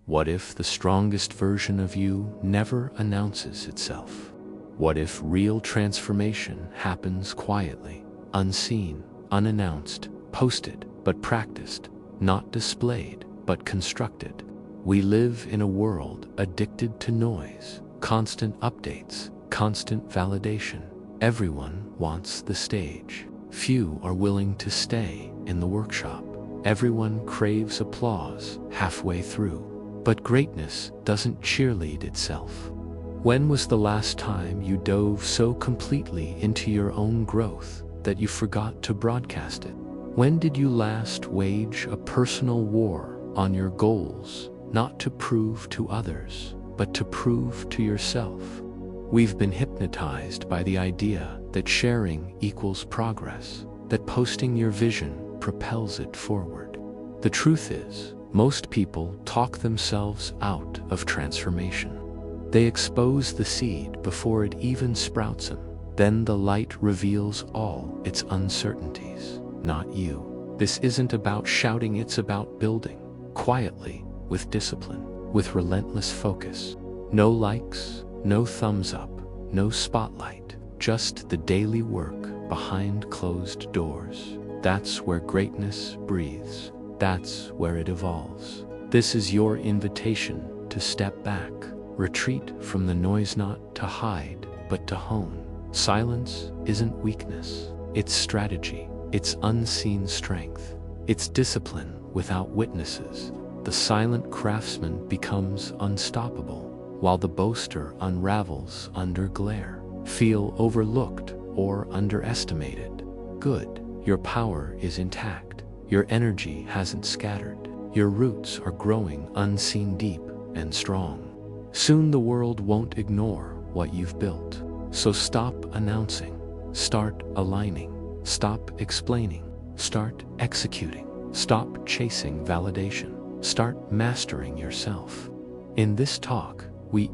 What if the strongest version of you never announces itself? What if real transformation happens quietly, unseen, unannounced, posted but practiced, not displayed but constructed? We live in a world addicted to noise, constant updates, constant validation. Everyone wants the stage. Few are willing to stay in the workshop. Everyone craves applause halfway through. But greatness doesn't cheerlead itself. When was the last time you dove so completely into your own growth that you forgot to broadcast it? When did you last wage a personal war on your goals, not to prove to others, but to prove to yourself? We've been hypnotized by the idea that sharing equals progress, that posting your vision propels it forward. The truth is, most people talk themselves out of transformation. They expose the seed before it even sprouts them. Then the light reveals all its uncertainties, not you. This isn't about shouting, it's about building, quietly, with discipline, with relentless focus. No likes, no thumbs up, no spotlight, just the daily work behind closed doors. That's where greatness breathes. That's where it evolves. This is your invitation to step back, retreat from the noise, not to hide, but to hone. Silence isn't weakness, it's strategy, it's unseen strength, it's discipline without witnesses. The silent craftsman becomes unstoppable, while the boaster unravels under glare. Feel overlooked or underestimated? Good, your power is intact. Your energy hasn't scattered. Your roots are growing unseen, deep and strong. Soon the world won't ignore what you've built. So stop announcing, start aligning, stop explaining, start executing, stop chasing validation, start mastering yourself. In this talk, we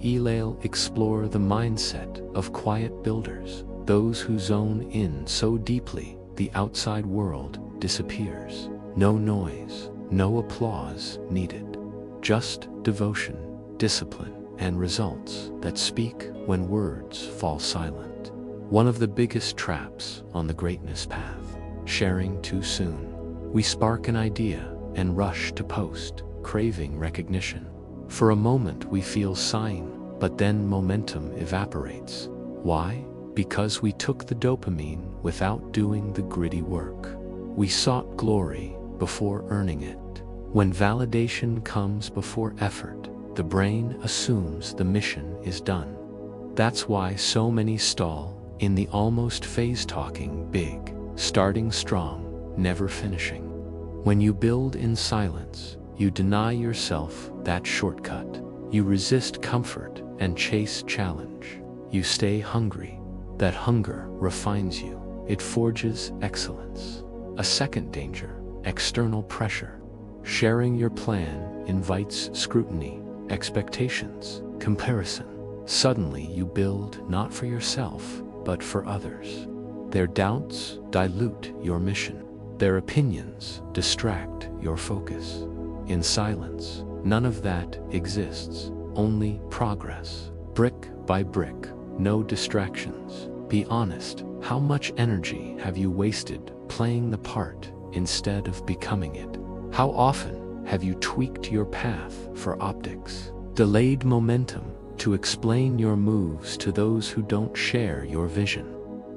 explore the mindset of quiet builders, those who zone in so deeply the outside world disappears. No noise, no applause needed. Just devotion, discipline, and results that speak when words fall silent. One of the biggest traps on the greatness path, sharing too soon. We spark an idea and rush to post, craving recognition. For a moment we feel sign, but then momentum evaporates. Why? Because we took the dopamine without doing the gritty work. We sought glory before earning it. When validation comes before effort, the brain assumes the mission is done. That's why so many stall in the almost phase, talking big, starting strong, never finishing. When you build in silence, you deny yourself that shortcut. You resist comfort and chase challenge. You stay hungry. That hunger refines you. It forges excellence. A second danger, external pressure. Sharing your plan invites scrutiny, expectations, comparison. Suddenly you build not for yourself, but for others. Their doubts dilute your mission. Their opinions distract your focus. In silence, none of that exists, only progress. Brick by brick, no distractions. Be honest, how much energy have you wasted playing the part instead of becoming it? How often have you tweaked your path for optics, delayed momentum to explain your moves to those who don't share your vision?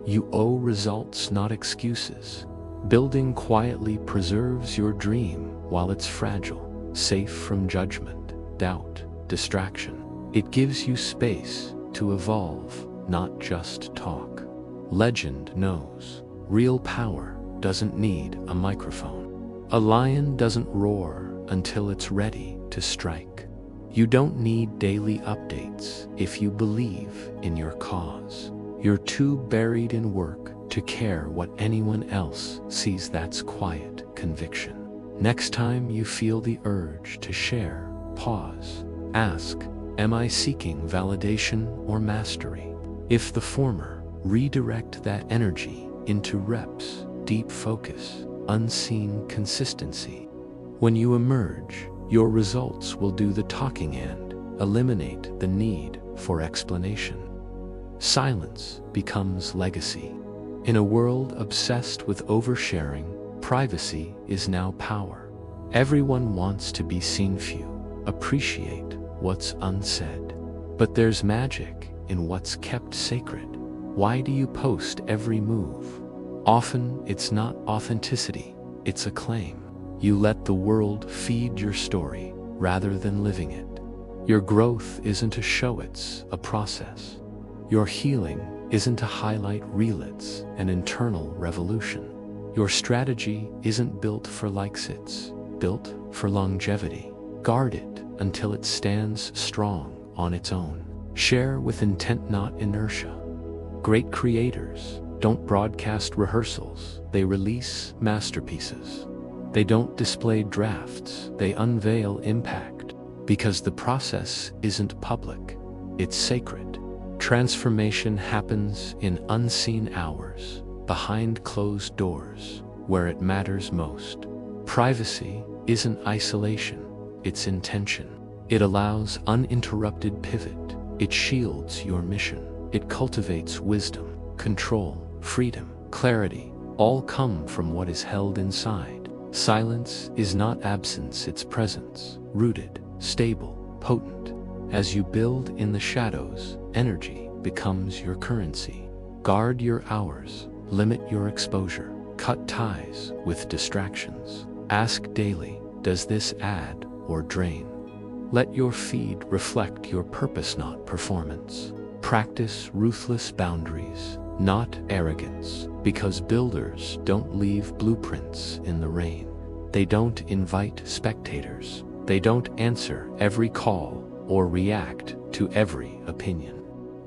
You owe results, not excuses. Building quietly preserves your dream while it's fragile, safe from judgment, doubt, distraction. It gives you space to evolve, not just talk. Legend knows, real power doesn't need a microphone. A lion doesn't roar until it's ready to strike. You don't need daily updates if you believe in your cause. You're too buried in work to care what anyone else sees. That's quiet conviction. Next time you feel the urge to share, pause. Ask, am I seeking validation or mastery? If the former, redirect that energy into reps, deep focus, unseen consistency. When you emerge, Your results will do the talking and eliminate the need for explanation. Silence becomes legacy. In a world obsessed with oversharing, privacy is now power. Everyone wants to be seen. Few appreciate what's unsaid. But there's magic in what's kept sacred. Why do you post every move? Often it's not authenticity, it's a claim. You let the world feed your story rather than living it. Your growth isn't a show, it's a process. Your healing isn't a highlight reel, it's an internal revolution. Your strategy isn't built for likes, it's built for longevity. Guard it until it stands strong on its own. Share with intent, not inertia. Great creators don't broadcast rehearsals, they release masterpieces. They don't display drafts, they unveil impact. Because the process isn't public, it's sacred. Transformation happens in unseen hours, behind closed doors, where it matters most. Privacy isn't isolation, it's intention. It allows uninterrupted pivot. It shields your mission. It cultivates wisdom, control, freedom, clarity. All come from what is held inside. Silence is not absence, it's presence, rooted, stable, potent. As you build in the shadows, energy becomes your currency. Guard your hours, limit your exposure, cut ties with distractions. Ask daily, does this add or drain? Let your feed reflect your purpose, not performance. Practice ruthless boundaries, not arrogance, because builders don't leave blueprints in the rain. They don't invite spectators. They don't answer every call or react to every opinion.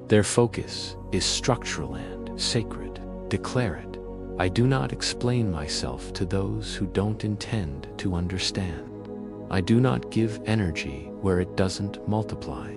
Their focus is structural and sacred. Declare it. I do not explain myself to those who don't intend to understand. I do not give energy where it doesn't multiply.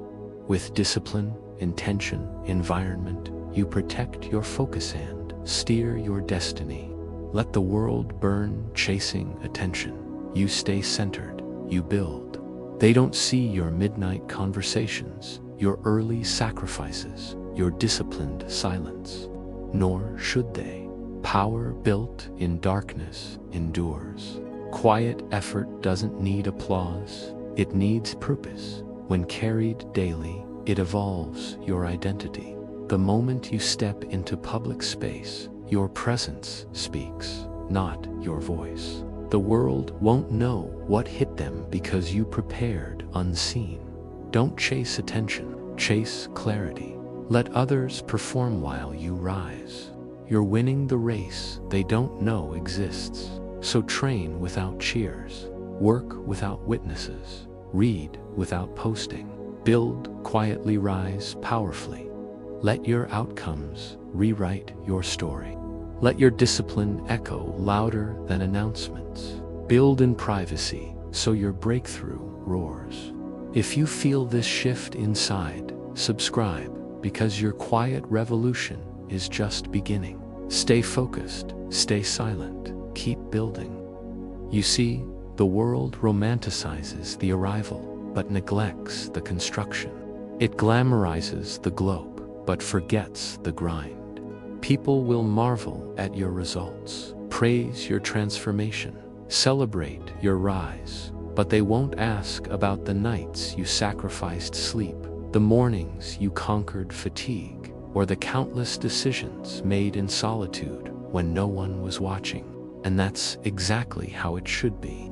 With discipline, intention, environment, you protect your focus and steer your destiny. Let the world burn chasing attention. You stay centered, you build. They don't see your midnight conversations, your early sacrifices, your disciplined silence. Nor should they. Power built in darkness endures. Quiet effort doesn't need applause, it needs purpose. When carried daily, it evolves your identity. The moment you step into public space, your presence speaks, not your voice. The world won't know what hit them because you prepared unseen. Don't chase attention, chase clarity. Let others perform while you rise. You're winning the race they don't know exists. So train without cheers, work without witnesses, read without posting, build quietly, rise powerfully. Let your outcomes rewrite your story. Let your discipline echo louder than announcements. Build in privacy so your breakthrough roars. If you feel this shift inside, subscribe, because your quiet revolution is just beginning. Stay focused, stay silent, keep building. You see, the world romanticizes the arrival, but neglects the construction. It glamorizes the globe, but forgets the grind. People will marvel at your results, praise your transformation, celebrate your rise, but they won't ask about the nights you sacrificed sleep, the mornings you conquered fatigue, or the countless decisions made in solitude when no one was watching. And that's exactly how it should be.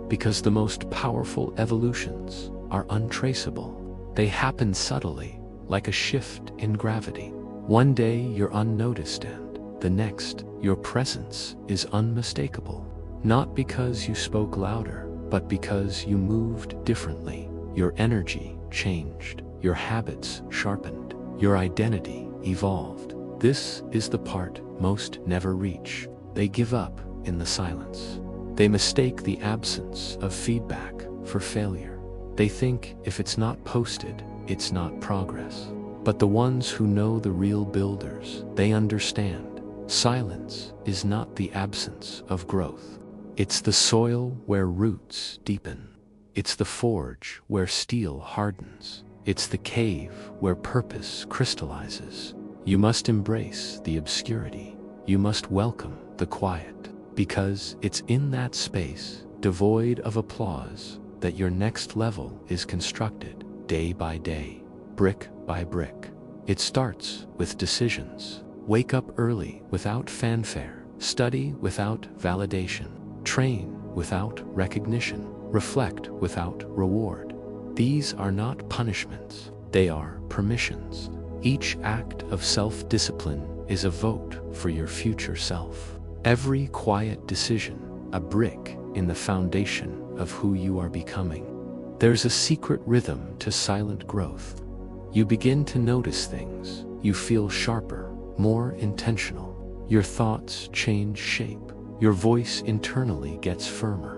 Because the most powerful evolutions are untraceable. They happen subtly, like a shift in gravity. One day you're unnoticed and the next, your presence is unmistakable. Not because you spoke louder, but because you moved differently. Your energy changed, your habits sharpened, your identity evolved. This is the part most never reach. They give up in the silence. They mistake the absence of feedback for failure. They think if it's not posted, it's not progress. But the ones who know the real builders, they understand. Silence is not the absence of growth. It's the soil where roots deepen. It's the forge where steel hardens. It's the cave where purpose crystallizes. You must embrace the obscurity. You must welcome the quiet, because it's in that space, devoid of applause, that your next level is constructed, day by day, brick by brick. It starts with decisions. Wake up early without fanfare. Study without validation. Train without recognition. Reflect without reward. These are not punishments. They are permissions. Each act of self-discipline is a vote for your future self. Every quiet decision, a brick in the foundation of who you are becoming. There's a secret rhythm to silent growth. You begin to notice things. You feel sharper, more intentional. Your thoughts change shape. Your voice internally gets firmer.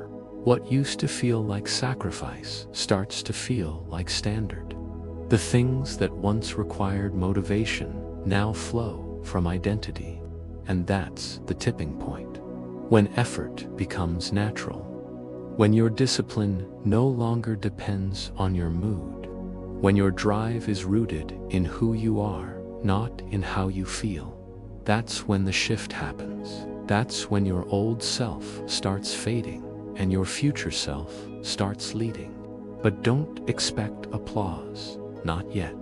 What used to feel like sacrifice starts to feel like standard. The things that once required motivation now flow from identity. And that's the tipping point. When effort becomes natural. When your discipline no longer depends on your mood. When your drive is rooted in who you are, not in how you feel. That's when the shift happens. That's when your old self starts fading and your future self starts leading. But don't expect applause, not yet.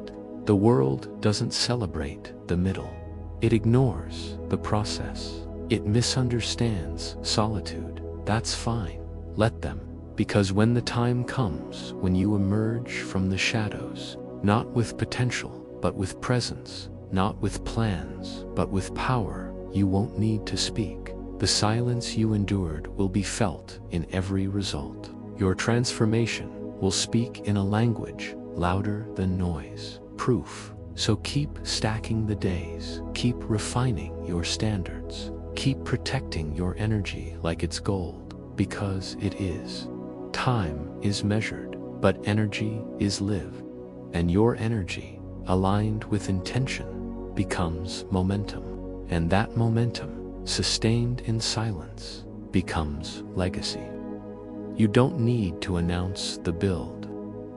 The world doesn't celebrate the middle. It ignores the process. It misunderstands solitude. That's fine. Let them. Because when the time comes, when you emerge from the shadows, not with potential, but with presence, not with plans, but with power, you won't need to speak. The silence you endured will be felt in every result. Your transformation will speak in a language louder than noise. Proof. So keep stacking the days. Keep refining your standards. Keep protecting your energy like it's gold, because it is. Time is measured, but energy is lived. And your energy, aligned with intention, becomes momentum. And that momentum, sustained in silence, becomes legacy. You don't need to announce the build.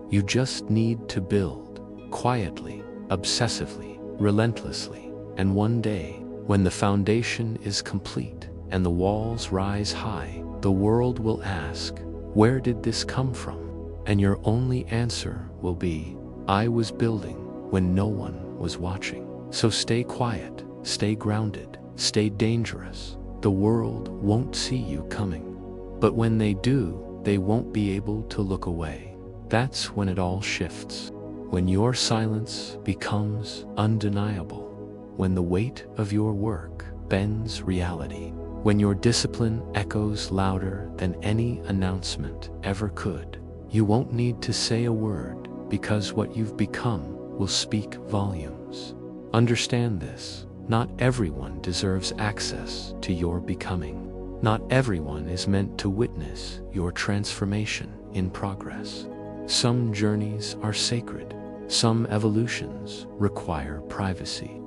You just need to build, quietly, obsessively, relentlessly. And one day, when the foundation is complete and the walls rise high, the world will ask, where did this come from? And your only answer will be, I was building when no one was watching. So stay quiet, stay grounded, stay dangerous. The world won't see you coming. But when they do, they won't be able to look away. That's when it all shifts. When your silence becomes undeniable. When the weight of your work bends reality. When your discipline echoes louder than any announcement ever could. You won't need to say a word, because what you've become will speak volumes. Understand this. Not everyone deserves access to your becoming. Not everyone is meant to witness your transformation in progress. Some journeys are sacred. Some evolutions require privacy.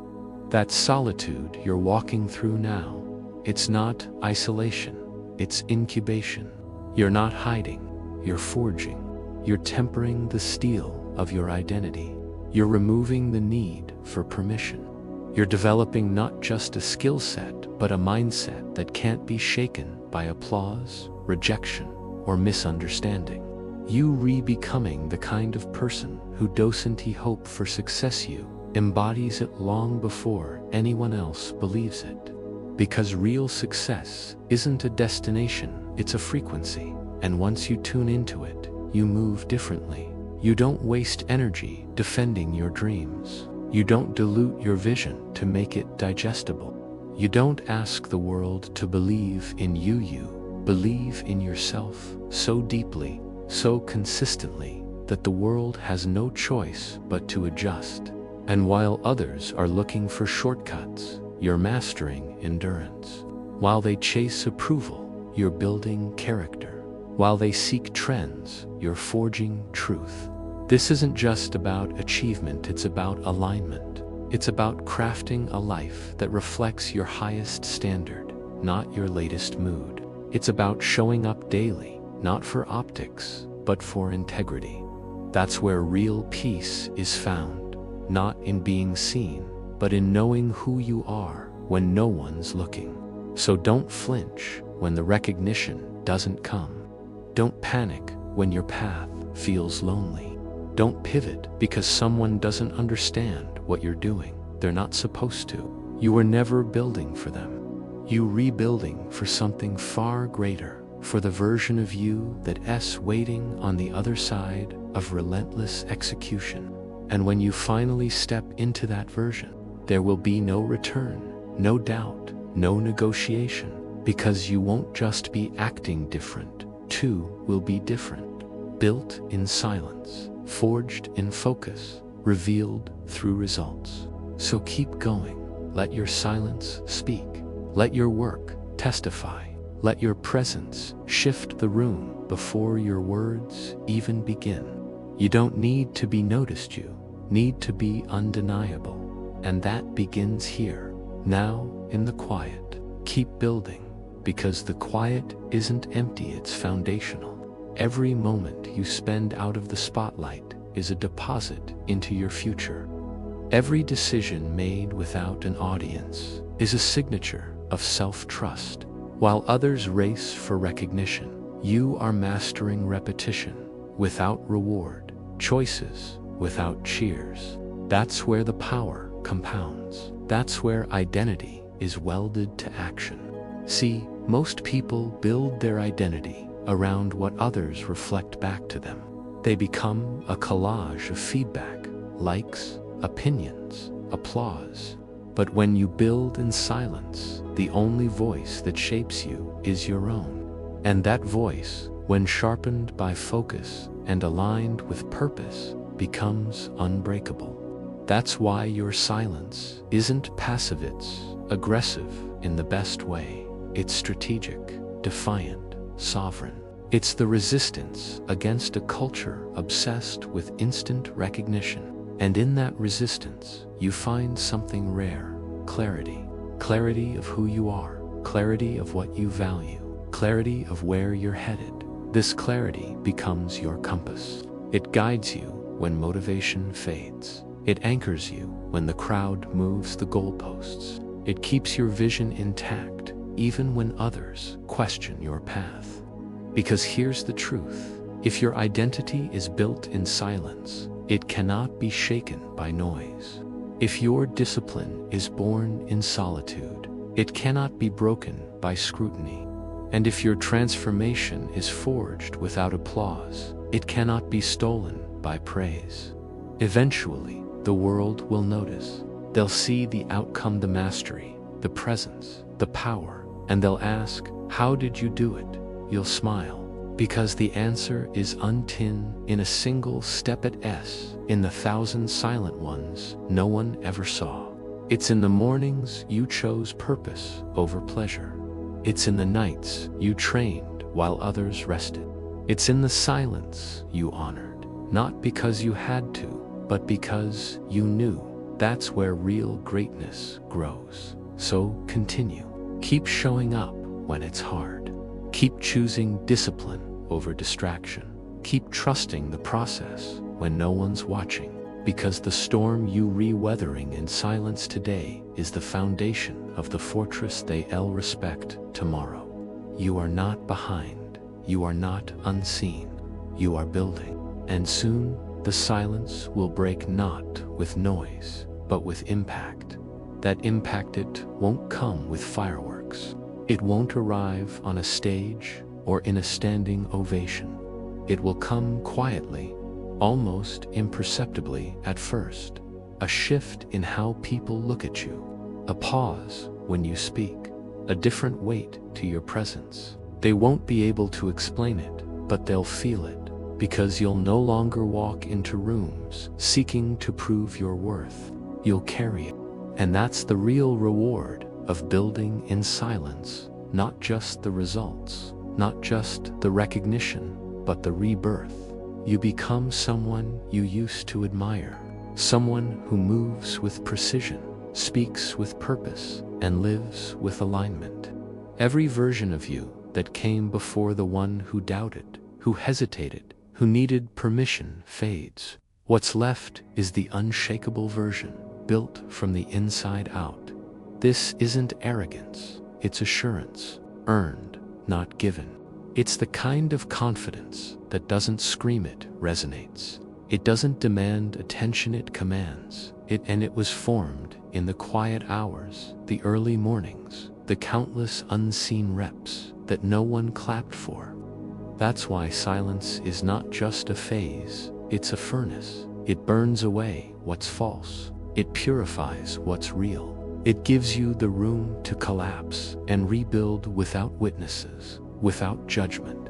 That solitude you're walking through now, it's not isolation, it's incubation. You're not hiding, you're forging. You're tempering the steel of your identity. You're removing the need for permission. You're developing not just a skill set, but a mindset that can't be shaken by applause, rejection, or misunderstanding. You re-becoming the kind of person who doesn't hope for success. You embodies it long before anyone else believes it. Because real success isn't a destination, it's a frequency. And once you tune into it, you move differently. You don't waste energy defending your dreams. You don't dilute your vision to make it digestible. You don't ask the world to believe in you. You believe in yourself so deeply, so consistently, that the world has no choice but to adjust. And while others are looking for shortcuts, you're mastering endurance. While they chase approval, you're building character. While they seek trends, you're forging truth. This isn't just about achievement, it's about alignment. It's about crafting a life that reflects your highest standard, not your latest mood. It's about showing up daily, not for optics, but but for integrity. That's where real peace is found, not in being seen, but in knowing who you are when no one's looking. So don't flinch when the recognition doesn't come. Don't panic when your path feels lonely. Don't pivot because someone doesn't understand what you're doing. They're not supposed to. You were never building for them. You rebuilding for something far greater, for the version of you that's waiting on the other side of relentless execution. And when you finally step into that version, there will be no return, no doubt, no negotiation, because you won't just be acting different, two will be different, built in silence, forged in focus, revealed through results. So keep going. Let your silence speak. Let your work testify. Let your presence shift the room before your words even begin. You don't need to be noticed, you need to be undeniable. And that begins here, now, in the quiet. Keep building, because the quiet isn't empty, it's foundational. Every moment you spend out of the spotlight is a deposit into your future. Every decision made without an audience is a signature of self-trust. While others race for recognition, you are mastering repetition without reward, choices without cheers. That's where the power compounds. That's where identity is welded to action. See, most people build their identity around what others reflect back to them. They become a collage of feedback, likes, opinions, applause. But when you build in silence, the only voice that shapes you is your own. And that voice, when sharpened by focus and aligned with purpose, becomes unbreakable. That's why your silence isn't passive, it's aggressive in the best way. It's strategic, defiant, sovereign. It's the resistance against a culture obsessed with instant recognition. And in that resistance, you find something rare: clarity. Clarity of who you are, clarity of what you value, clarity of where you're headed. This clarity becomes your compass. It guides you when motivation fades. It anchors you when the crowd moves the goalposts. It keeps your vision intact, even when others question your path. Because here's the truth: if your identity is built in silence, it cannot be shaken by noise. If your discipline is born in solitude, it cannot be broken by scrutiny. And if your transformation is forged without applause, it cannot be stolen by praise. Eventually, the world will notice. They'll see the outcome, the mastery, the presence, the power, and they'll ask, "How did you do it?" You'll smile, because the answer is untin in a single step at S, in the thousand silent ones no one ever saw. It's in the mornings you chose purpose over pleasure. It's in the nights you trained while others rested. It's in the silence you honored, not because you had to, but because you knew. That's where real greatness grows. So continue. Keep showing up when it's hard. Keep choosing discipline over distraction. Keep trusting the process when no one's watching, because the storm you re-weathering in silence today is the foundation of the fortress they'll respect tomorrow. You are not behind. You are not unseen. You are building. And soon, the silence will break not with noise, but with impact. That impact, it won't come with fireworks. It won't arrive on a stage or in a standing ovation. It will come quietly, almost imperceptibly at first. A shift in how people look at you. A pause when you speak. A different weight to your presence. They won't be able to explain it, but they'll feel it. Because you'll no longer walk into rooms seeking to prove your worth. You'll carry it. And that's the real reward of building in silence. Not just the results, not just the recognition, but the rebirth. You become someone you used to admire. Someone who moves with precision, speaks with purpose, and lives with alignment. Every version of you that came before the one who doubted, who hesitated, who needed permission fades. What's left is the unshakable version, built from the inside out. This isn't arrogance, it's assurance, earned, not given. It's the kind of confidence that doesn't scream, it resonates. It doesn't demand attention, it commands. It was formed in the quiet hours, the early mornings, the countless unseen reps that no one clapped for. That's why silence is not just a phase, it's a furnace. It burns away what's false. It purifies what's real. It gives you the room to collapse and rebuild without witnesses, without judgment.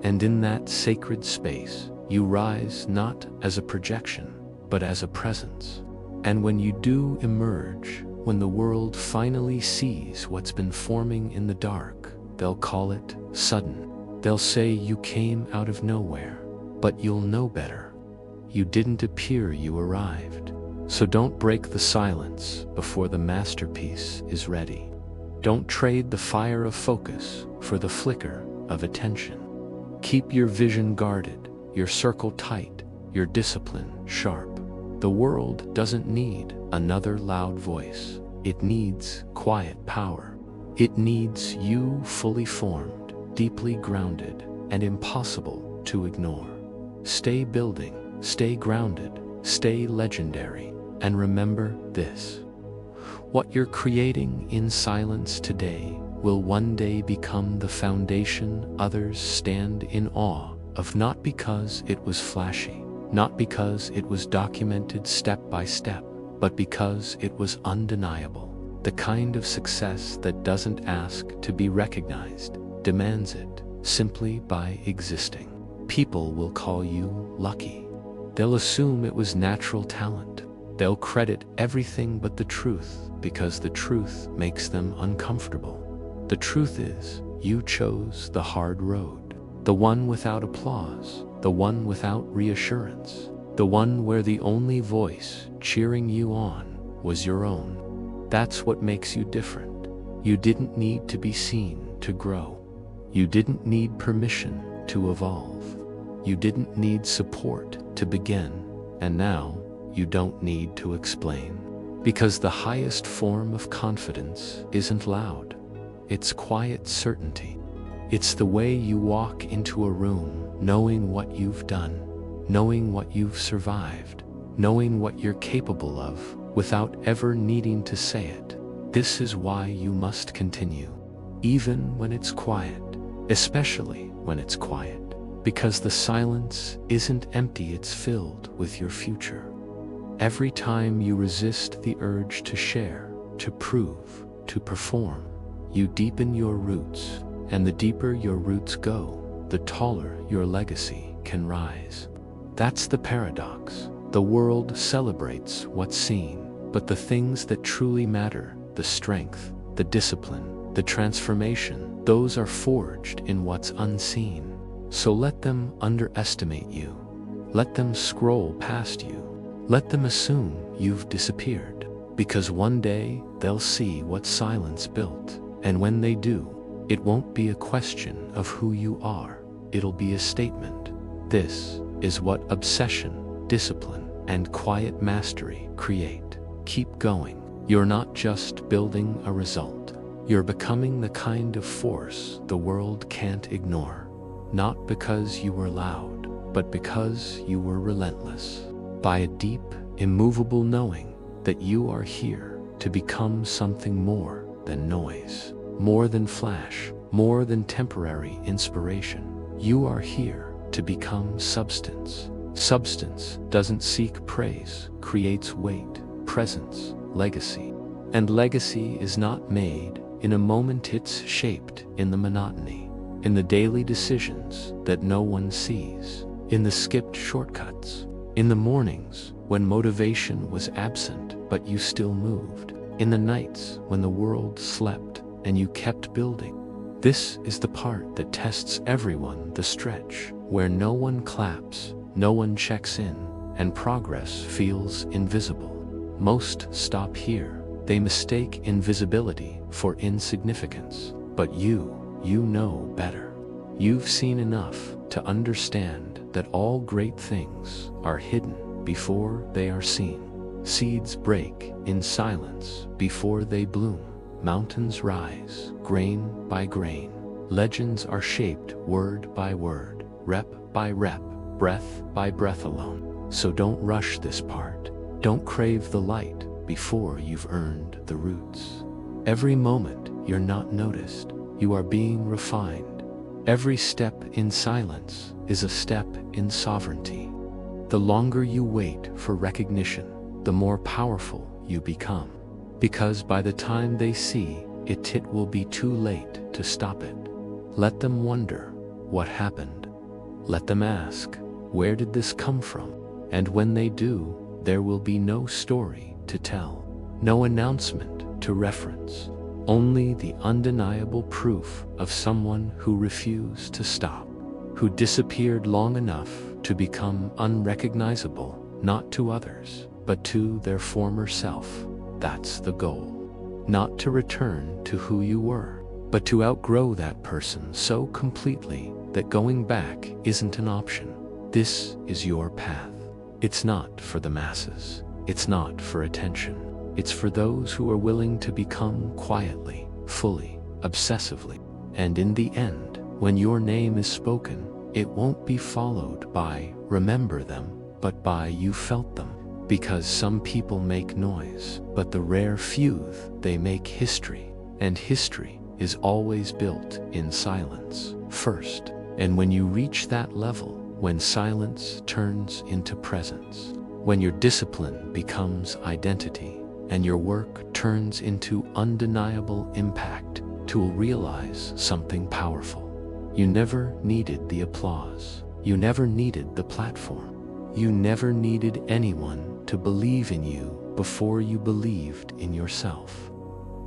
And in that sacred space, you rise not as a projection, but as a presence. And when you do emerge, when the world finally sees what's been forming in the dark, they'll call it sudden. They'll say you came out of nowhere, but you'll know better. You didn't appear, you arrived. So don't break the silence before the masterpiece is ready. Don't trade the fire of focus for the flicker of attention. Keep your vision guarded, your circle tight, your discipline sharp. The world doesn't need another loud voice. It needs quiet power. It needs you fully formed, deeply grounded, and impossible to ignore. Stay building, stay grounded, stay legendary, and remember this. What you're creating in silence today will one day become the foundation others stand in awe of, not because it was flashy, not because it was documented step by step, but because it was undeniable. The kind of success that doesn't ask to be recognized, demands it simply by existing. People will call you lucky. They'll assume it was natural talent. They'll credit everything but the truth, because the truth makes them uncomfortable. The truth is, you chose the hard road, the one without applause, the one without reassurance, the one where the only voice cheering you on was your own. That's what makes you different. You didn't need to be seen to grow. You didn't need permission to evolve. You didn't need support to begin, and now you don't need to explain. Because the highest form of confidence isn't loud. It's quiet certainty. It's the way you walk into a room knowing what you've done, knowing what you've survived, knowing what you're capable of without ever needing to say it. This is why you must continue, even when it's quiet, especially when it's quiet, because the silence isn't empty, it's filled with your future. Every time you resist the urge to share, to prove, to perform, you deepen your roots, and the deeper your roots go, the taller your legacy can rise. That's the paradox. The world celebrates what's seen, but the things that truly matter, the strength, the discipline, the transformation, those are forged in what's unseen. So let them underestimate you. Let them scroll past you. Let them assume you've disappeared, because one day they'll see what silence built, and when they do, it won't be a question of who you are, it'll be a statement. This is what obsession, discipline, and quiet mastery create. Keep going. You're not just building a result, you're becoming the kind of force the world can't ignore. Not because you were loud, but because you were relentless. By a deep, immovable knowing that you are here to become something more than noise, more than flash, more than temporary inspiration. You are here to become substance. Substance doesn't seek praise, creates weight, presence, legacy. And legacy is not made in a moment, it's shaped in the monotony, in the daily decisions that no one sees, in the skipped shortcuts, in the mornings when motivation was absent but you still moved, in the nights when the world slept and you kept building. This is the part that tests everyone, the stretch where no one claps, no one checks in, and progress feels invisible. Most stop here. They mistake invisibility for insignificance. But you know better. You've seen enough to understand that all great things are hidden before they are seen. Seeds break in silence before they bloom. Mountains rise, grain by grain. Legends are shaped word by word, rep by rep, breath by breath alone. So don't rush this part. Don't crave the light before you've earned the roots. Every moment you're not noticed, you are being refined. Every step in silence is a step in sovereignty. The longer you wait for recognition, the more powerful you become. Because by the time they see it, it will be too late to stop it. Let them wonder what happened. Let them ask, where did this come from? And when they do, there will be no story to tell, no announcement to reference, only the undeniable proof of someone who refused to stop, who disappeared long enough to become unrecognizable, not to others, but to their former self. That's the goal. Not to return to who you were, but to outgrow that person so completely that going back isn't an option. This is your path. It's not for the masses. It's not for attention. It's for those who are willing to become quietly, fully, obsessively. And in the end, when your name is spoken, it won't be followed by remember them, but by you felt them. Because some people make noise, but the rare few, they make history. And history is always built in silence first. And when you reach that level, when silence turns into presence, when your discipline becomes identity, and your work turns into undeniable impact, you'll realize something powerful. You never needed the applause. You never needed the platform. You never needed anyone to believe in you before you believed in yourself.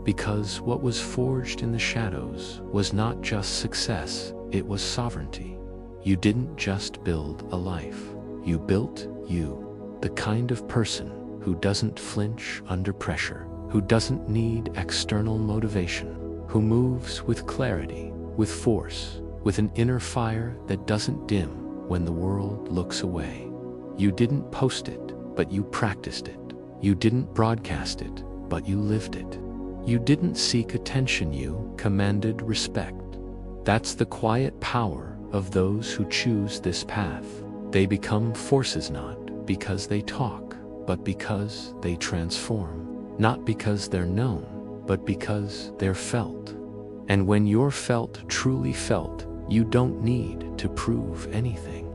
Because what was forged in the shadows was not just success, it was sovereignty. You didn't just build a life. You built you, the kind of person who doesn't flinch under pressure, who doesn't need external motivation, who moves with clarity, with force, with an inner fire that doesn't dim when the world looks away. You didn't post it, but you practiced it. You didn't broadcast it, but you lived it. You didn't seek attention, you commanded respect. That's the quiet power of those who choose this path. They become forces not because they talk, but because they transform. Not because they're known, but because they're felt. And when you're felt, truly felt, you don't need to prove anything.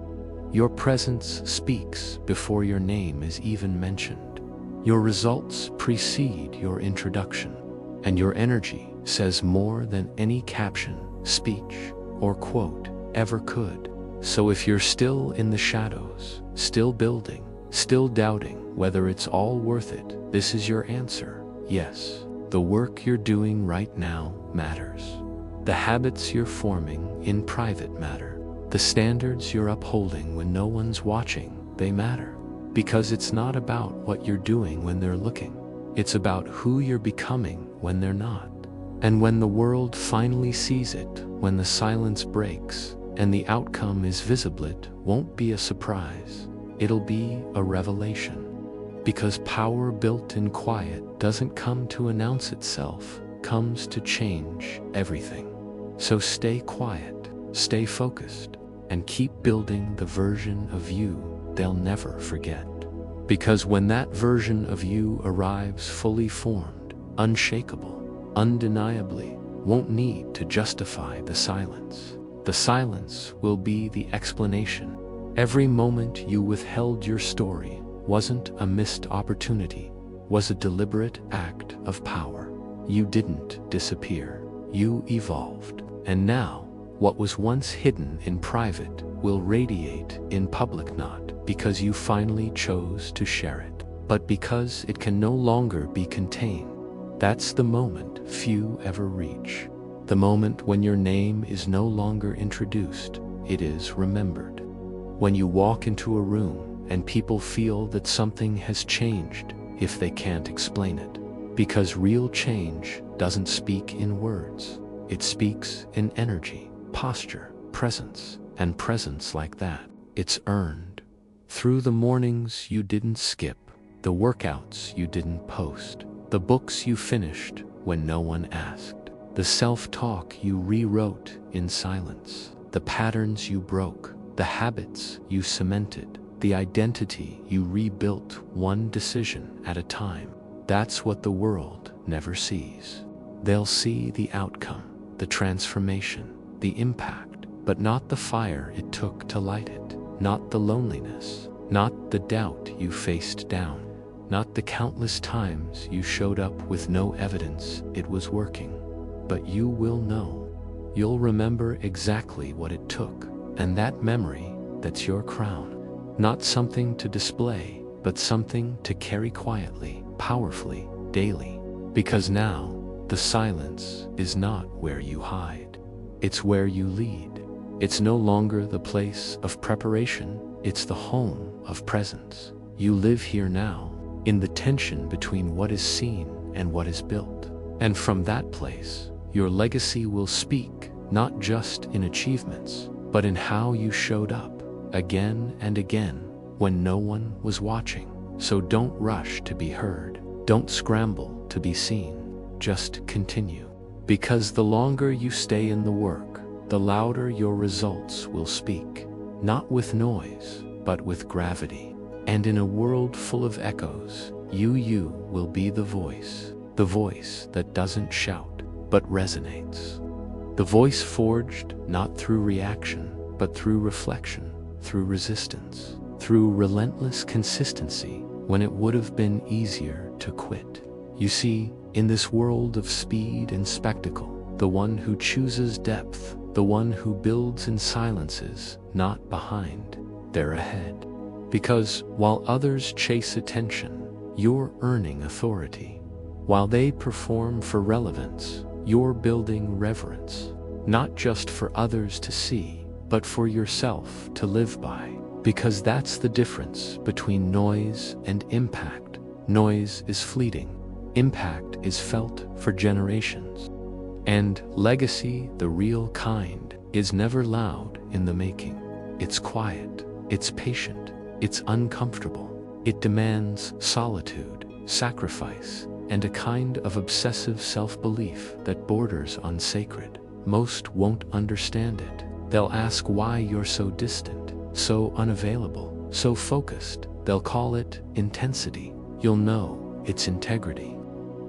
Your presence speaks before your name is even mentioned. Your results precede your introduction, and your energy says more than any caption, speech, or quote ever could. So if you're still in the shadows, still building, still doubting whether it's all worth it, this is your answer. Yes, the work you're doing right now matters. The habits you're forming in private matter. The standards you're upholding when no one's watching, they matter. Because it's not about what you're doing when they're looking. It's about who you're becoming when they're not. And when the world finally sees it, when the silence breaks, and the outcome is visible, it won't be a surprise. It'll be a revelation. Because power built in quiet doesn't come to announce itself, comes to change everything. So stay quiet, stay focused, and keep building the version of you they'll never forget. Because when that version of you arrives fully formed, unshakable, undeniably, won't need to justify the silence. The silence will be the explanation. Every moment you withheld your story wasn't a missed opportunity, was a deliberate act of power. You didn't disappear, you evolved. And now, what was once hidden in private will radiate in public, not because you finally chose to share it, but because it can no longer be contained. That's the moment few ever reach. The moment when your name is no longer introduced, it is remembered. When you walk into a room and people feel that something has changed if they can't explain it. Because real change doesn't speak in words. It speaks in energy, posture, presence, and presence like that. it's earned. Through the mornings you didn't skip, the workouts you didn't post, the books you finished when no one asked, the self-talk you rewrote in silence, the patterns you broke, the habits you cemented, the identity you rebuilt one decision at a time. That's what the world never sees. They'll see the outcome, the transformation, the impact, but not the fire it took to light it, not the loneliness, not the doubt you faced down, not the countless times you showed up with no evidence it was working. But you will know. You'll remember exactly what it took, and that memory, that's your crown. Not something to display, but something to carry quietly, powerfully, daily. Because now, the silence is not where you hide. It's where you lead. It's no longer the place of preparation, it's the home of presence. You live here now, in the tension between what is seen and what is built. And from that place, your legacy will speak, not just in achievements, but in how you showed up, again and again, when no one was watching. So don't rush to be heard. Don't scramble to be seen. Just continue. Because the longer you stay in the work, the louder your results will speak. Not with noise, but with gravity. And in a world full of echoes, you will be the voice that doesn't shout, but resonates. The voice forged not through reaction, but through reflection, through resistance, through relentless consistency when it would have been easier to quit. You see, in this world of speed and spectacle, the one who chooses depth, the one who builds in silences, not behind, they're ahead. Because while others chase attention, you're earning authority. While they perform for relevance, you're building reverence, not just for others to see, but for yourself to live by. Because that's the difference between noise and impact. Noise is fleeting. Impact is felt for generations. And legacy, the real kind, is never loud in the making. It's quiet, it's patient, it's uncomfortable. It demands solitude, sacrifice, and a kind of obsessive self-belief that borders on sacred. Most won't understand it. They'll ask why you're so distant, so unavailable, so focused. They'll call it intensity. You'll know it's integrity.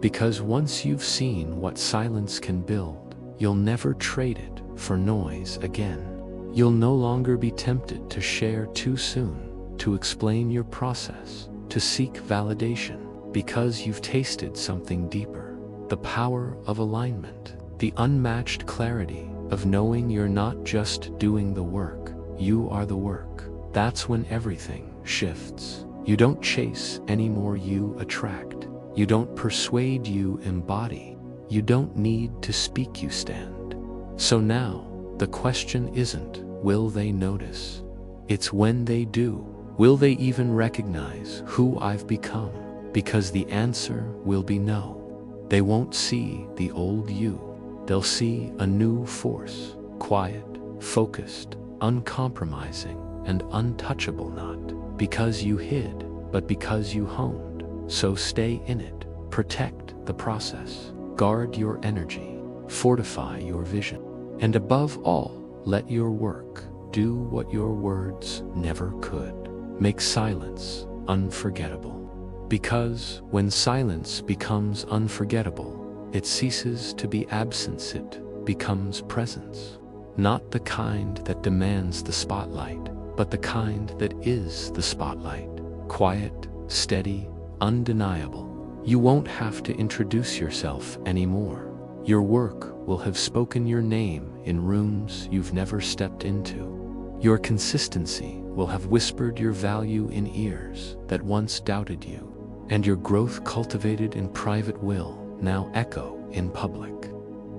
Because once you've seen what silence can build, you'll never trade it for noise again. You'll no longer be tempted to share too soon, to explain your process, to seek validation, because you've tasted something deeper. The power of alignment, the unmatched clarity of knowing you're not just doing the work, you are the work. That's when everything shifts. You don't chase anymore, you attract. You don't persuade, you embody. You don't need to speak, you stand. So now, the question isn't, will they notice? It's when they do, will they even recognize who I've become? Because the answer will be no. They won't see the old you. They'll see a new force, quiet, focused, uncompromising, and untouchable, not because you hid, but because you honed. So stay in it, protect the process, guard your energy, fortify your vision, and above all, let your work do what your words never could. Make silence unforgettable. Because when silence becomes unforgettable, it ceases to be absence, it becomes presence. Not the kind that demands the spotlight, but the kind that is the spotlight. Quiet, steady, undeniable. You won't have to introduce yourself anymore. Your work will have spoken your name in rooms you've never stepped into. Your consistency will have whispered your value in ears that once doubted you. And your growth cultivated in private will now echo in public.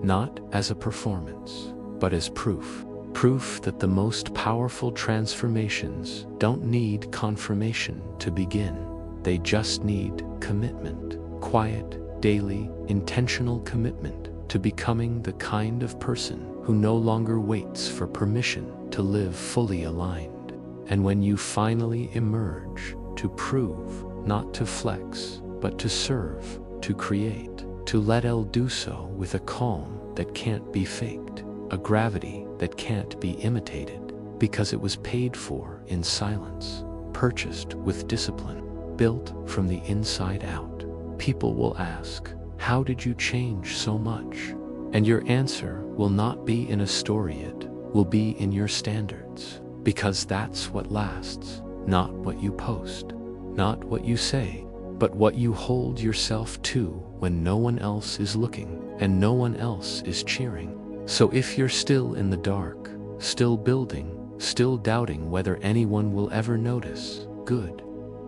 Not as a performance, but as proof. Proof that the most powerful transformations don't need confirmation to begin. They just need commitment. Quiet, daily, intentional commitment to becoming the kind of person who no longer waits for permission to live fully aligned. And when you finally emerge, to prove, not to flex, but to serve, to create, to let El do so with a calm that can't be faked, a gravity that can't be imitated, because it was paid for in silence, purchased with discipline, built from the inside out. People will ask, how did you change so much? And your answer will not be in a story, it will be in your standards, because that's what lasts, not what you post, not what you say, but what you hold yourself to when no one else is looking and no one else is cheering. So if you're still in the dark, still building, still doubting whether anyone will ever notice, good.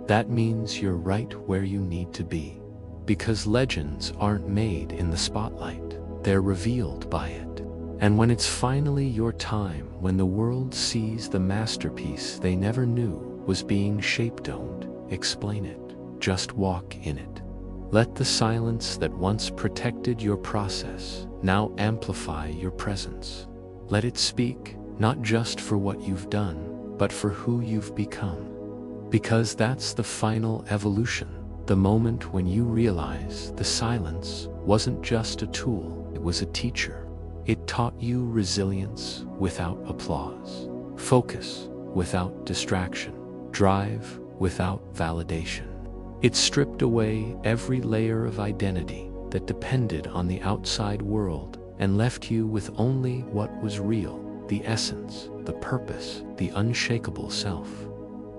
That means you're right where you need to be. Because legends aren't made in the spotlight, they're revealed by it. And when it's finally your time, when the world sees the masterpiece they never knew was being shaped, don't explain it, just walk in it. Let the silence that once protected your process now amplify your presence. Let it speak, not just for what you've done, but for who you've become. Because that's the final evolution, the moment when you realize the silence wasn't just a tool, it was a teacher. It taught you resilience without applause, focus without distraction, drive without validation. It stripped away every layer of identity that depended on the outside world and left you with only what was real, the essence, the purpose, the unshakable self.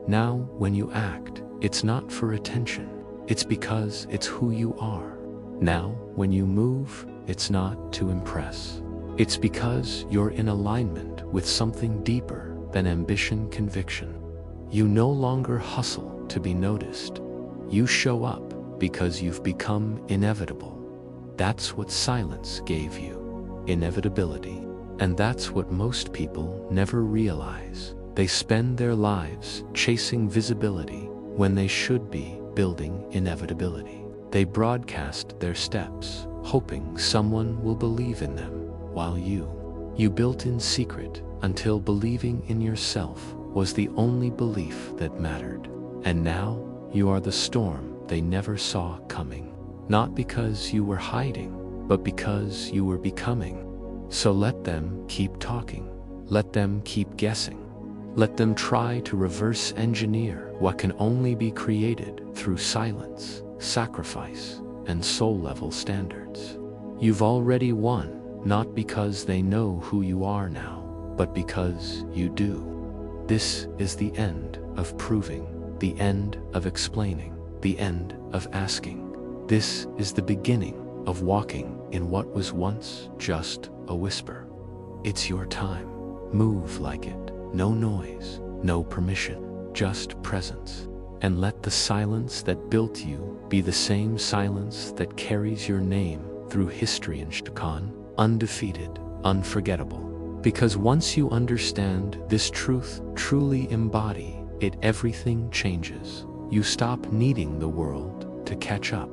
Now, when you act, it's not for attention, it's because it's who you are. Now, when you move, it's not to impress. It's because you're in alignment with something deeper than ambition, conviction. You no longer hustle to be noticed. You show up because you've become inevitable. That's what silence gave you, inevitability. And that's what most people never realize. They spend their lives chasing visibility when they should be building inevitability. They broadcast their steps, hoping someone will believe in them, while you built in secret until believing in yourself was the only belief that mattered. And now you are the storm they never saw coming. Not because you were hiding, but because you were becoming. So let them keep talking. Let them keep guessing. Let them try to reverse engineer what can only be created through silence, sacrifice, and soul-level standards. You've already won, not because they know who you are now, but because you do. This is the end of proving, the end of explaining, the end of asking. This is the beginning of walking in what was once just a whisper. It's your time. Move like it. No noise, no permission, just presence. And let the silence that built you be the same silence that carries your name through history and Shtakan, undefeated, unforgettable. Because once you understand this truth, truly embody it, everything changes. You stop needing the world to catch up.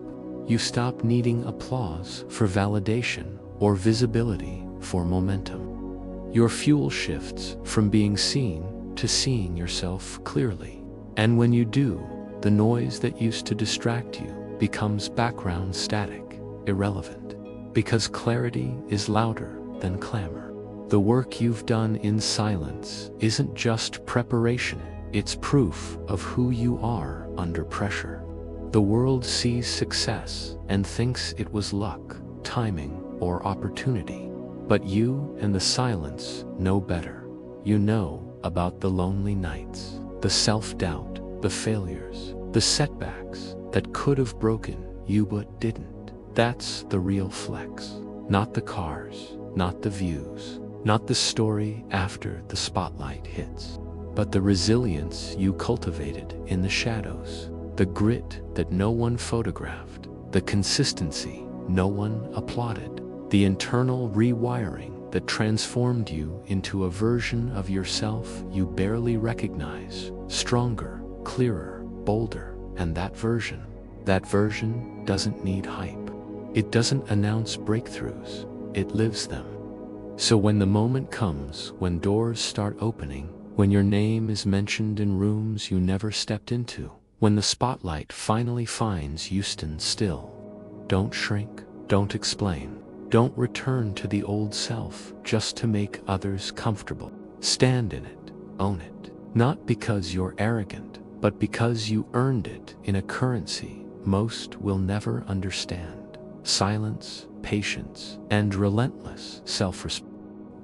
You stop needing applause for validation or visibility for momentum. Your fuel shifts from being seen to seeing yourself clearly. And when you do, the noise that used to distract you becomes background static, irrelevant. Because clarity is louder than clamor. The work you've done in silence isn't just preparation, it's proof of who you are under pressure. The world sees success and thinks it was luck, timing, or opportunity. But you and the silence know better. You know about the lonely nights, the self-doubt, the failures, the setbacks that could have broken you but didn't. That's the real flex. Not the cars, not the views, not the story after the spotlight hits, but the resilience you cultivated in the shadows, the grit that no one photographed, the consistency no one applauded, the internal rewiring that transformed you into a version of yourself you barely recognize, stronger, clearer, bolder, and that version doesn't need hype. It doesn't announce breakthroughs, it lives them. So when the moment comes, when doors start opening, when your name is mentioned in rooms you never stepped into, when the spotlight finally finds you stand still. Don't shrink, don't explain, don't return to the old self just to make others comfortable. Stand in it, own it, not because you're arrogant, but because you earned it in a currency most will never understand. Silence, patience, and relentless self-respect.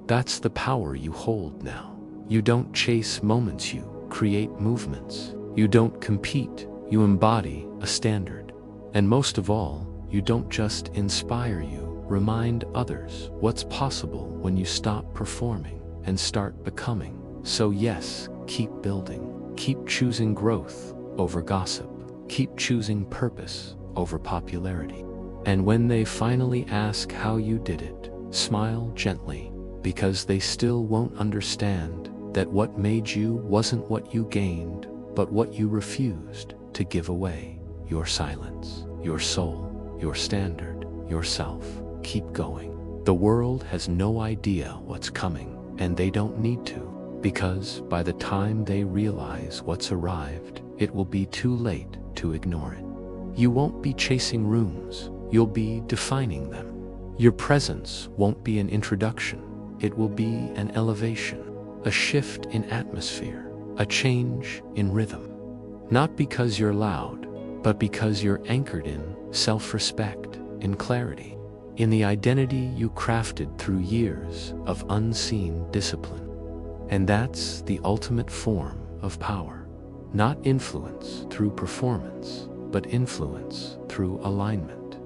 That's the power you hold now. You don't chase moments, you create movements. You don't compete, you embody a standard. And most of all, you don't just inspire, you remind others what's possible when you stop performing and start becoming. So yes, keep building. Keep choosing growth over gossip. Keep choosing purpose over popularity. And when they finally ask how you did it, smile gently, because they still won't understand that what made you wasn't what you gained, but what you refused to give away. Your silence, your soul, your standard, yourself. Keep going. The world has no idea what's coming, and they don't need to, because by the time they realize what's arrived, it will be too late to ignore it. You won't be chasing rooms, you'll be defining them. Your presence won't be an introduction, it will be an elevation, a shift in atmosphere, a change in rhythm. Not because you're loud, but because you're anchored in self-respect, in clarity, in the identity you crafted through years of unseen discipline. And that's the ultimate form of power. Not influence through performance, but influence through alignment.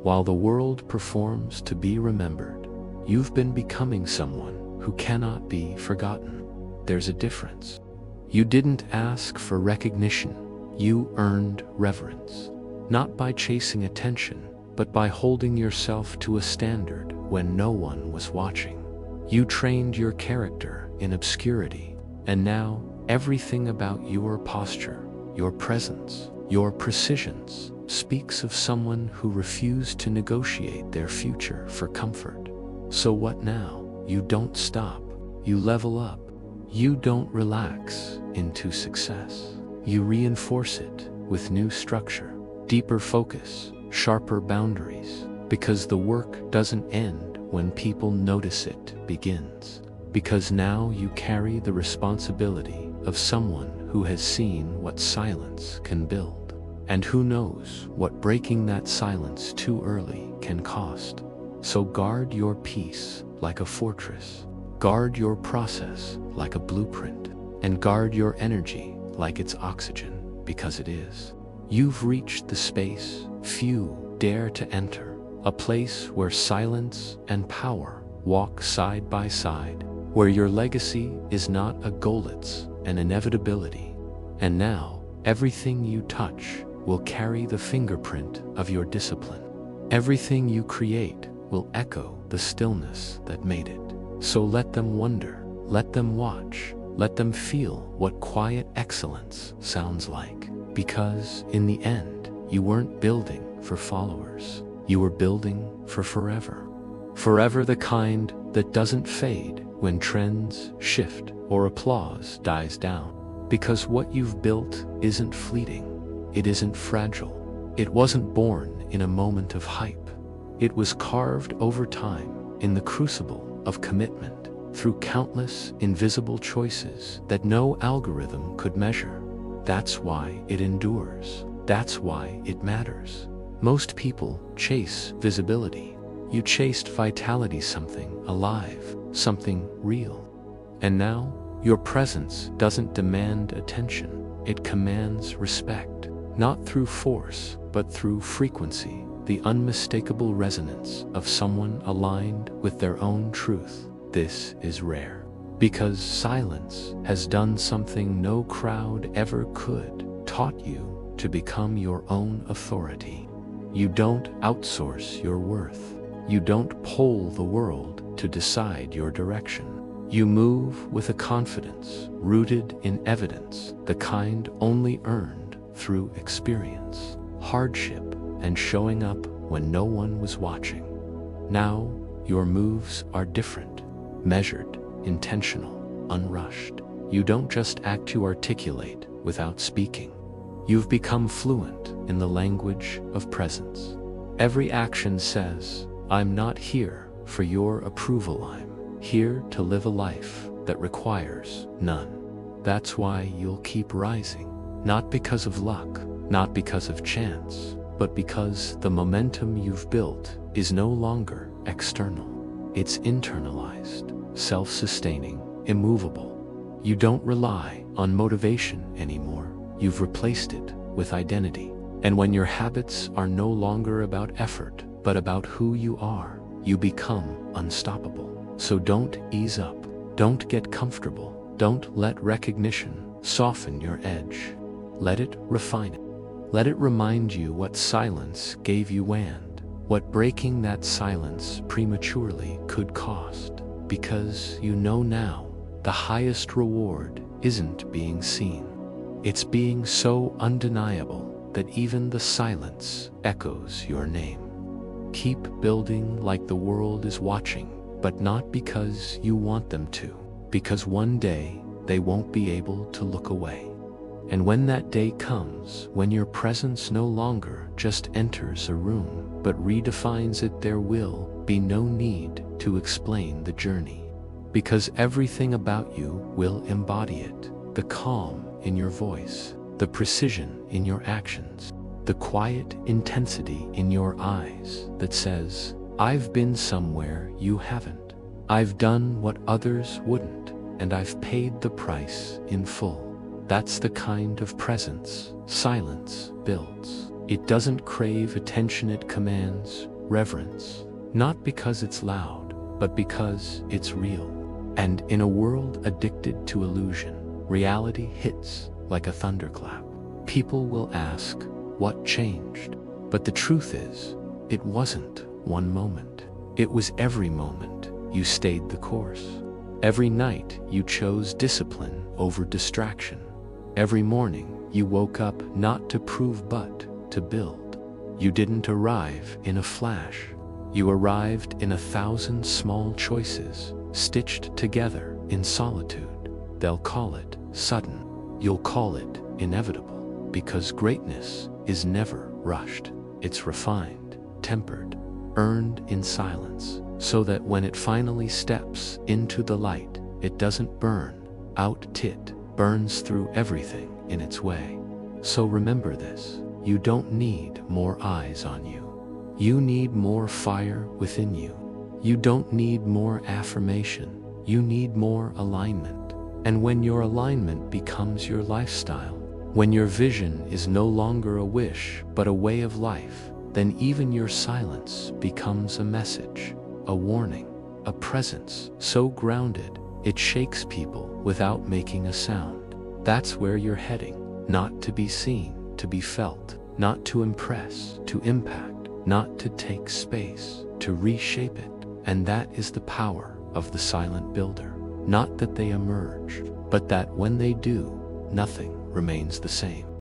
While the world performs to be remembered, you've been becoming someone who cannot be forgotten. There's a difference. You didn't ask for recognition, you earned reverence. Not by chasing attention, but by holding yourself to a standard when no one was watching. You trained your character in obscurity, and now everything about your posture, your presence, your precisions speaks of someone who refused to negotiate their future for comfort. So what now? You don't stop, you level up. You don't relax into success. You reinforce it with new structure, deeper focus, sharper boundaries, because the work doesn't end when people notice it begins. Because now you carry the responsibility of someone who has seen what silence can build. And who knows what breaking that silence too early can cost. So guard your peace like a fortress. Guard your process like a blueprint. And guard your energy like it's oxygen, because it is. You've reached the space few dare to enter, a place where silence and power walk side by side, where your legacy is not a goal, it's an inevitability. And now, everything you touch will carry the fingerprint of your discipline. Everything you create will echo the stillness that made it. So let them wonder, let them watch, let them feel what quiet excellence sounds like. Because in the end, you weren't building for followers, you were building for forever. Forever, the kind that doesn't fade when trends shift or applause dies down. Because what you've built isn't fleeting, it isn't fragile. It wasn't born in a moment of hype. It was carved over time in the crucible of commitment, through countless invisible choices that no algorithm could measure. That's why it endures. That's why it matters. Most people chase visibility. You chased vitality, something alive, something real. And now, your presence doesn't demand attention. It commands respect, not through force, but through frequency, the unmistakable resonance of someone aligned with their own truth. This is rare, because silence has done something no crowd ever could, taught you to become your own authority. You don't outsource your worth. You don't poll the world to decide your direction. You move with a confidence rooted in evidence, the kind only earned through experience, hardship, and showing up when no one was watching. Now, your moves are different, measured, intentional, unrushed. you don't just act, you articulate without speaking. You've become fluent in the language of presence. Every action says, I'm not here for your approval, I'm here to live a life that requires none. That's why you'll keep rising, not because of luck, not because of chance, but because the momentum you've built is no longer external. It's internalized, self-sustaining, immovable. You don't rely on motivation anymore. You've replaced it with identity. And when your habits are no longer about effort, but about who you are, you become unstoppable. So don't ease up. Don't get comfortable. Don't let recognition soften your edge. Let it refine it. Let it remind you what silence gave you and what breaking that silence prematurely could cost. Because you know now, the highest reward isn't being seen. It's being so undeniable that even the silence echoes your name. Keep building like the world is watching, but not because you want them to, because one day they won't be able to look away. And when that day comes, when your presence no longer just enters a room, but redefines it, there will be no need to explain the journey. Because everything about you will embody it. The calm in your voice, the precision in your actions, the quiet intensity in your eyes that says, I've been somewhere you haven't. I've done what others wouldn't, and I've paid the price in full. That's the kind of presence silence builds. It doesn't crave attention, it commands reverence. Not because it's loud, but because it's real. And in a world addicted to illusion, reality hits like a thunderclap. People will ask, what changed? But the truth is, it wasn't one moment. It was every moment you stayed the course. Every night you chose discipline over distraction. Every morning you woke up not to prove but to build. You didn't arrive in a flash. You arrived in 1,000 small choices, stitched together in solitude. They'll call it sudden. You'll call it inevitable, because greatness is never rushed. It's refined, tempered, earned in silence, so that when it finally steps into the light, it doesn't burn out, it burns through everything in its way. So remember this, you don't need more eyes on you. You need more fire within you. You don't need more affirmation. You need more alignment. And when your alignment becomes your lifestyle, when your vision is no longer a wish but a way of life, then even your silence becomes a message, a warning, a presence so grounded it shakes people without making a sound. That's where you're heading, not to be seen, to be felt, not to impress, to impact, not to take space, to reshape it. And that is the power of the silent builder. Not that they emerge, but that when they do, nothing remains the same.